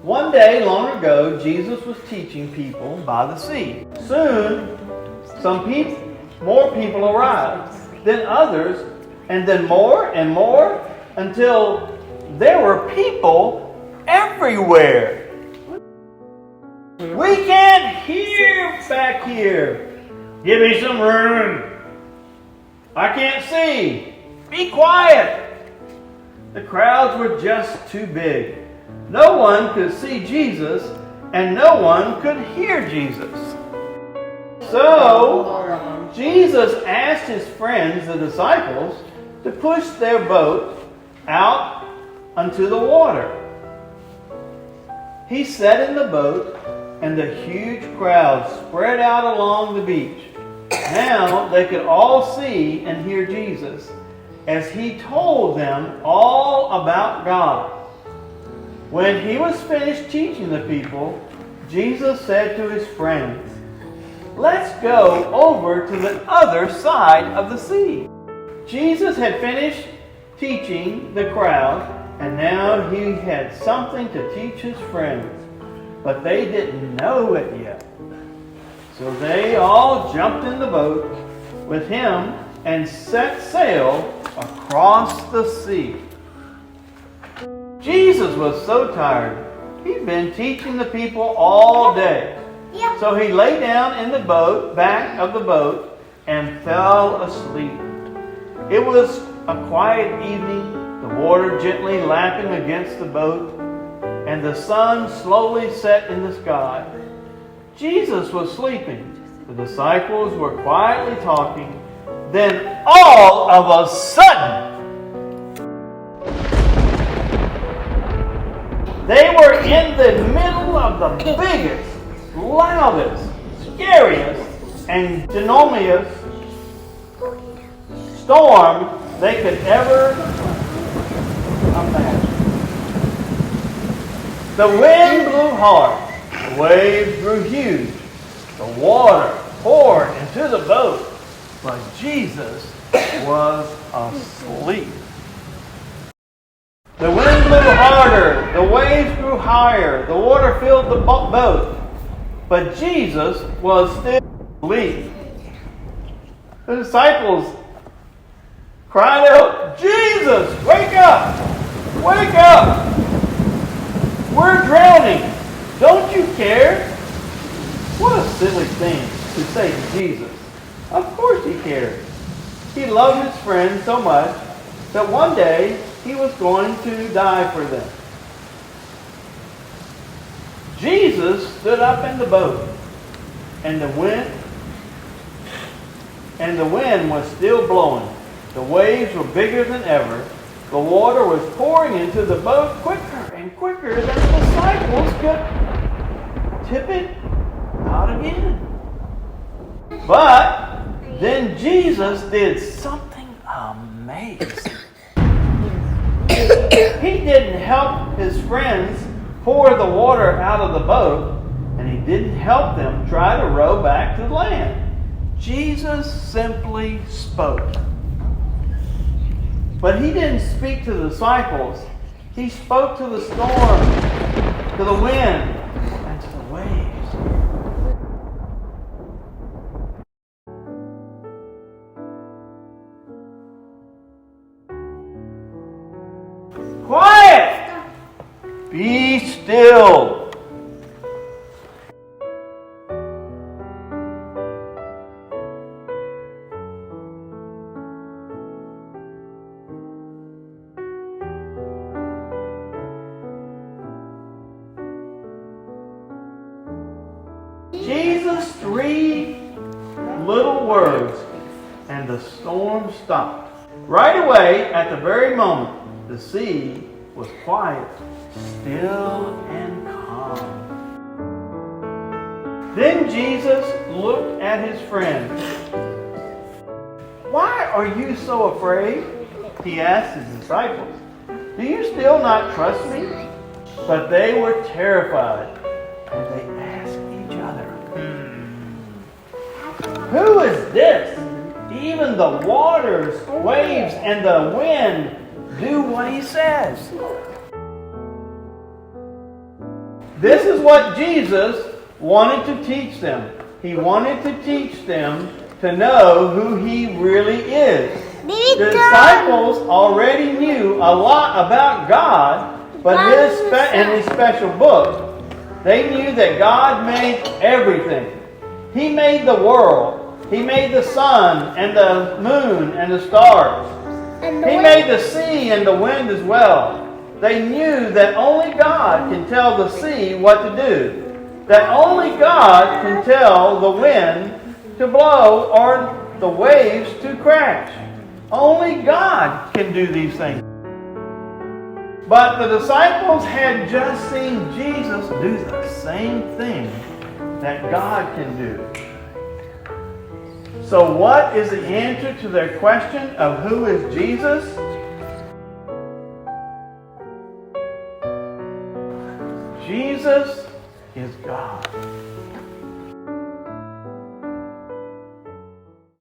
One day long ago, Jesus was teaching people by the sea. Soon, more people arrived, then others, and then more and more, until there were people everywhere. We can't hear back here. Give me some room. I can't see. Be quiet. The crowds were just too big. No one could see Jesus, and no one could hear Jesus. So, Jesus asked his friends, the disciples, to push their boat out onto the water. He sat in the boat, and the huge crowd spread out along the beach. Now they could all see and hear Jesus as he told them all about God. When he was finished teaching the people, Jesus said to his friends, "Let's go over to the other side of the sea." Jesus had finished teaching the crowd, and now he had something to teach his friends, but they didn't know it yet. So they all jumped in the boat with him and set sail across the sea. Jesus was so tired. He'd been teaching the people all day. So he lay down in the back of the boat, and fell asleep. It was a quiet evening, the water gently lapping against the boat, and the sun slowly set in the sky. Jesus was sleeping. The disciples were quietly talking. Then all of a sudden, they were in the middle of the biggest, loudest, scariest, and dynamiest storm they could ever imagine. The wind blew hard. The waves grew huge. The water poured into the boat. But Jesus was asleep. The wind blew harder. The waves grew higher. The water filled the boat. But Jesus was still asleep. The disciples cried out, "Jesus, wake up! Wake up! We're drowning. Don't you care?" What a silly thing to say to Jesus. Of course he cared. He loved his friends so much that one day he was going to die for them. Jesus stood up in the boat, and the wind was still blowing. The waves were bigger than ever. The water was pouring into the boat quicker and quicker than the disciples could tip it out again. But then Jesus did something amazing. He didn't help his friends pour the water out of the boat, and he didn't help them try to row back to land. Jesus simply spoke. But he didn't speak to the disciples. He spoke to the storm, to the wind, and to the waves. Quiet! Be still. Jesus' 3 little words, and the storm stopped. Right away, at the very moment, the sea was quiet, still and calm. Then Jesus looked at his friends. "Why are you so afraid?" he asked his disciples. "Do you still not trust me?" But they were terrified, and they asked each other, "Who is this? Even the waters, waves, and the wind do what he says." This is what Jesus wanted to teach them. He wanted to teach them to know who He really is. The disciples already knew a lot about God, but in His special book, they knew that God made everything. He made the world. He made the sun and the moon and the stars. He made the sea and the wind as well. They knew that only God can tell the sea what to do. That only God can tell the wind to blow or the waves to crash. Only God can do these things. But the disciples had just seen Jesus do the same thing that God can do. So what is the answer to their question of who is Jesus? Jesus is God.